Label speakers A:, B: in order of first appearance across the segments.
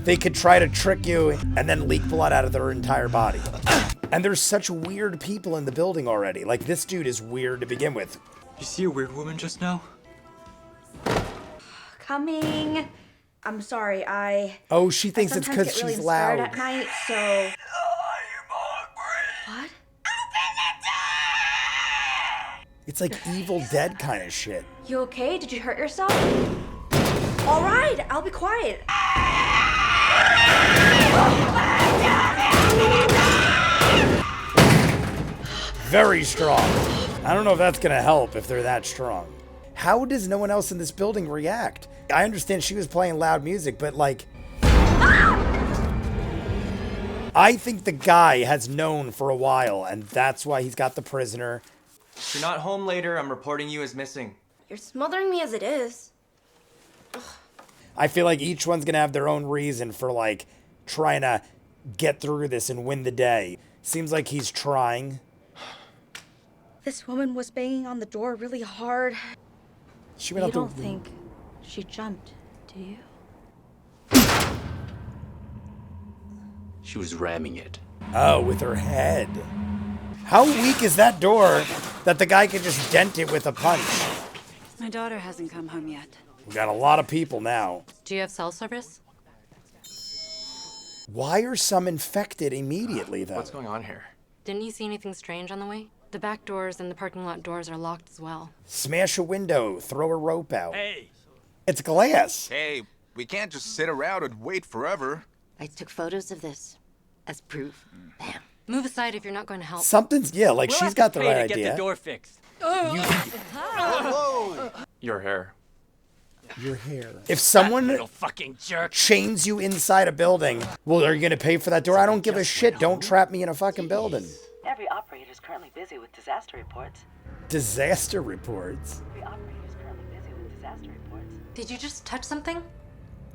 A: they could try to trick you and then leak blood out of their entire body. And there's such weird people in the building already. Like, this dude is weird to begin with.
B: You see a weird woman just now?
C: Coming. I'm sorry,
A: Oh, she thinks it's because
C: really
A: she's loud.
C: at night, so...
B: I'm hungry.
C: What?
A: It's like Evil Dead kind of shit.
C: You okay? Did you hurt yourself? All right, I'll be quiet.
A: Very strong. I don't know if that's gonna help if they're that strong. How does no one else in this building react? I understand she was playing loud music, but like... I think the guy has known for a while, and that's why he's got the prisoner.
B: If you're not home later, I'm reporting you as missing.
C: You're smothering me as it is.
A: I feel like each one's gonna have their own reason for like trying to get through this and win the day. Seems like he's trying.
C: This woman was banging on the door really hard.
A: She went
C: You
A: up to...
C: don't think she jumped, do you?
D: She was ramming it.
A: Oh, with her head. How weak is that door that the guy could just dent it with a punch?
E: My daughter hasn't come home yet.
A: We got a lot of people now.
E: Do you have cell service?
A: Why are some infected immediately, though?
B: What's going on here?
E: Didn't you see anything strange on the way? The back doors and the parking lot doors are locked as well.
A: Smash a window, throw a rope out.
F: Hey.
A: It's glass.
F: Hey, we can't just sit around and wait forever.
G: I took photos of this as proof. Bam.
E: Move aside if you're not going to help.
A: Something's, yeah, like
F: We'll
A: she's
F: have
A: got
F: to
A: the
F: pay
A: right
F: to
A: idea.
F: get the door fixed.
B: Your hair.
A: Your hair. If someone
F: Little fucking jerk.
A: chains you inside a building, well, are you going to pay for that door? I don't give a shit. Don't trap me in a fucking building.
H: Every operator is currently busy with disaster reports.
A: Disaster reports.
H: Every operator is currently busy with disaster reports.
E: Did you just touch something?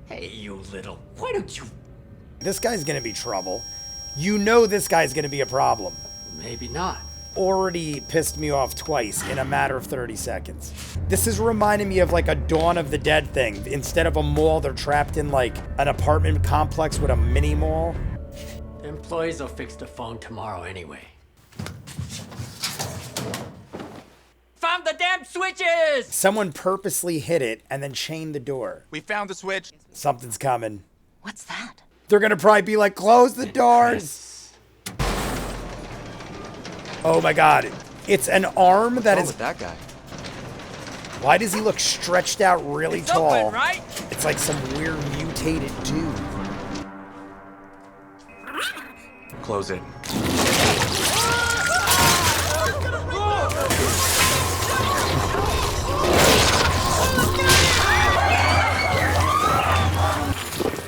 F: Hey, you little. Why don't you?
A: This guy's going to be trouble. You know this guy's going to be a problem.
F: Maybe not.
A: Already pissed me off twice in a matter of 30 seconds. This is reminding me of like a Dawn of the Dead thing. Instead of a mall, they're trapped in like an apartment complex with a mini mall.
F: The employees will fix the phone tomorrow anyway. Found the damn switches!
A: Someone purposely hit it and then chained the door.
F: We found the switch.
A: Something's coming.
G: What's that?
A: They're gonna probably be like, close the doors. Oh my God. It's an arm that
B: What's
A: is...
B: with that guy?
A: Why does he look stretched out really
F: It's
A: tall?
F: open, right?
A: It's like some weird mutated dude.
B: Close it.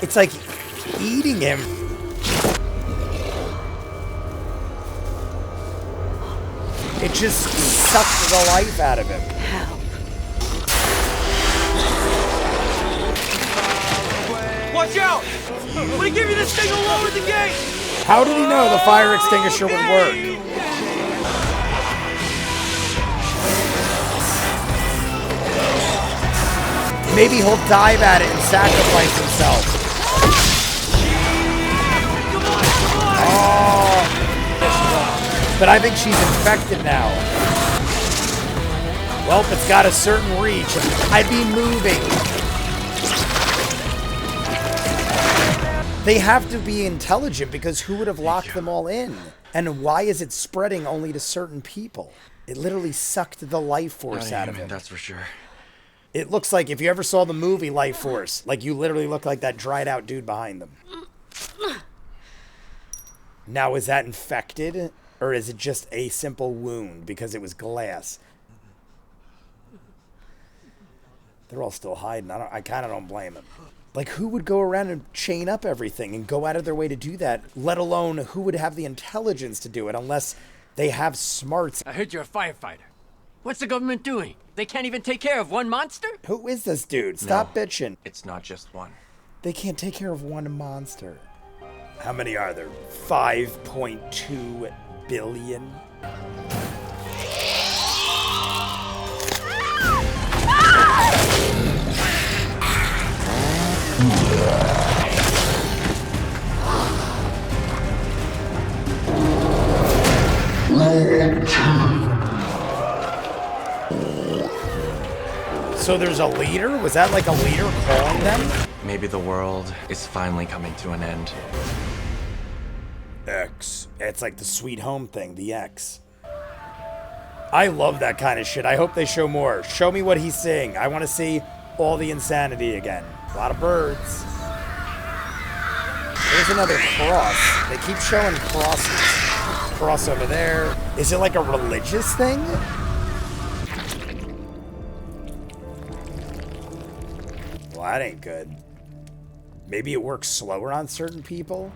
A: It's like eating him. It just sucked the life out of him.
G: Help.
F: Watch out! I'm gonna give you this thing to lower the gate!
A: How did he know the fire extinguisher would work? Maybe he'll dive at it and sacrifice himself. Oh. But I think she's infected now. Well, it's got a certain reach. I'd be moving. They have to be intelligent because who would have locked them all in? And why is it spreading only to certain people? It literally sucked the life force out of him.
B: That's for sure.
A: It looks like if you ever saw the movie Life Force, like you literally look like that dried out dude behind them. Now, is that infected? Or is it just a simple wound because it was glass? They're all still hiding. I kind of don't blame them. Like, who would go around and chain up everything and go out of their way to do that? Let alone who would have the intelligence to do it unless they have smarts.
F: I heard you're a firefighter. What's the government doing? They can't even take care of one monster?
A: Who is this dude? Stop bitching.
B: It's not just one.
A: They can't take care of one monster. How many are there? 5.2 billion? So there's a leader? Was that like a leader calling them?
B: Maybe the world is finally coming to an end.
A: X. It's like the Sweet Home thing, the X. I love that kind of shit. I hope they show more. Show me what he's seeing. I want to see all the insanity again. A lot of birds. There's another cross. They keep showing crosses. Cross over there. Is it like a religious thing? Well, that ain't good. Maybe it works slower on certain people?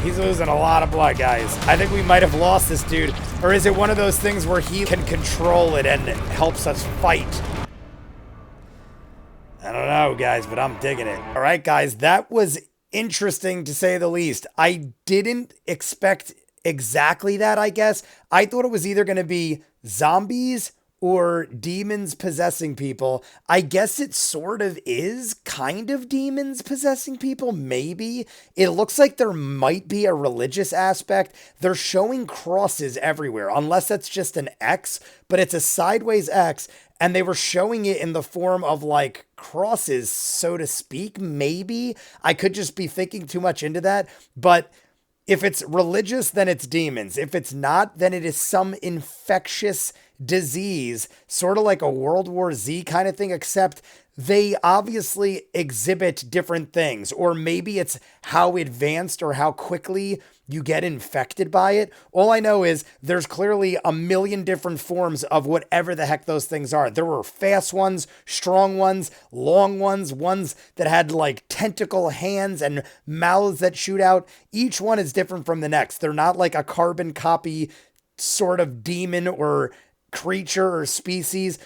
A: He's losing a lot of blood, guys. I think we might have lost this dude. Or is it one of those things where he can control it and it helps us fight? I don't know, guys, but I'm digging it. All right, guys, that was interesting to say the least. I didn't expect exactly that, I guess. I thought it was either going to be zombies or demons possessing people. I guess it sort of is kind of demons possessing people, maybe. It looks like there might be a religious aspect. They're showing crosses everywhere, unless that's just an X, but it's a sideways X, and they were showing it in the form of like crosses, so to speak, maybe. I could just be thinking too much into that, but if it's religious, then it's demons. If it's not, then it is some infectious disease, sort of like a World War Z kind of thing, except they obviously exhibit different things, or maybe it's how advanced or how quickly you get infected by it. All I know is there's clearly a million different forms of whatever the heck those things are. There were fast ones, strong ones, long ones, ones that had like tentacle hands and mouths that shoot out. Each one is different from the next. They're not like a carbon copy sort of demon or creature or species.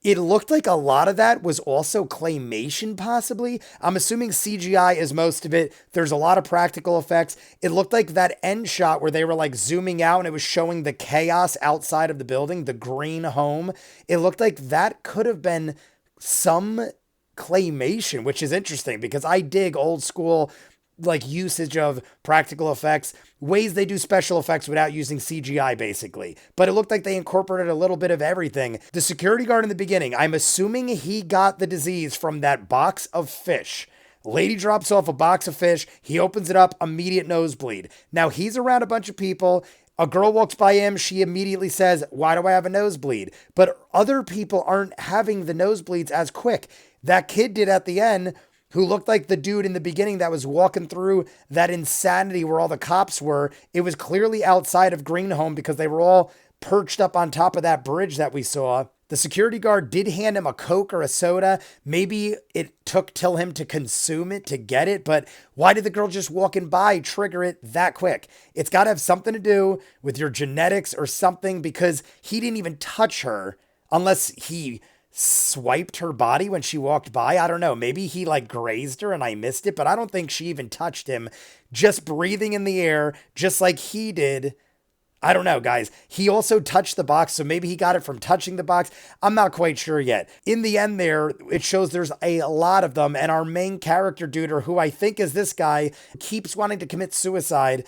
A: It looked like a lot of that was also claymation, possibly. I'm assuming CGI is most of it. There's a lot of practical effects. It looked like that end shot where they were like zooming out and it was showing the chaos outside of the building, the green home. It looked like that could have been some claymation, which is interesting because I dig old school like usage of practical effects, ways they do special effects without using CGI basically. But it looked like they incorporated a little bit of everything. The security guard in the beginning, I'm assuming he got the disease from that box of fish. Lady drops off a box of fish. He opens it up, immediate nosebleed. Now he's around a bunch of people. A girl walks by him. She immediately says, "Why do I have a nosebleed?" But other people aren't having the nosebleeds as quick. That kid did at the end, who looked like the dude in the beginning that was walking through that insanity where all the cops were. It was clearly outside of Greenhome because they were all perched up on top of that bridge that we saw. The security guard did hand him a Coke or a soda. Maybe it took till him to consume it to get it, but why did the girl just walking by trigger it that quick? It's got to have something to do with your genetics or something, because he didn't even touch her unless he swiped her body when she walked by. I don't know. Maybe he like grazed her and I missed it, but I don't think she even touched him. Just breathing in the air, just like he did. I don't know, guys. He also touched the box, so maybe he got it from touching the box. I'm not quite sure yet. In the end there, it shows there's a lot of them, and our main character dude, or who I think is this guy, keeps wanting to commit suicide.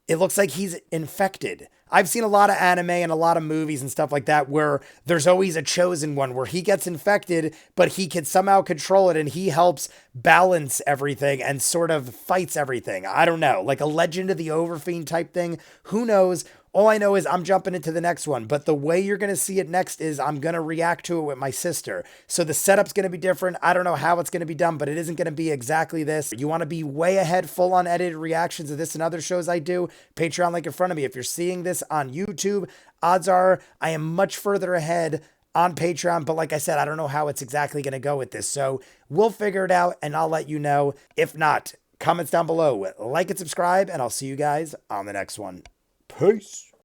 A: It looks like he's infected. I've seen a lot of anime and a lot of movies and stuff like that where there's always a chosen one where he gets infected, but he can somehow control it and he helps balance everything and sort of fights everything. I don't know, like a Legend of the Overfiend type thing. Who knows? All I know is I'm jumping into the next one, but the way you're going to see it next is I'm going to react to it with my sister. So the setup's going to be different. I don't know how it's going to be done, but it isn't going to be exactly this. You want to be way ahead, full on edited reactions of this and other shows I do, Patreon link in front of me. If you're seeing this on YouTube, odds are I am much further ahead on Patreon, but like I said, I don't know how it's exactly going to go with this. So we'll figure it out and I'll let you know. If not, comments down below, like and subscribe, and I'll see you guys on the next one. Peace.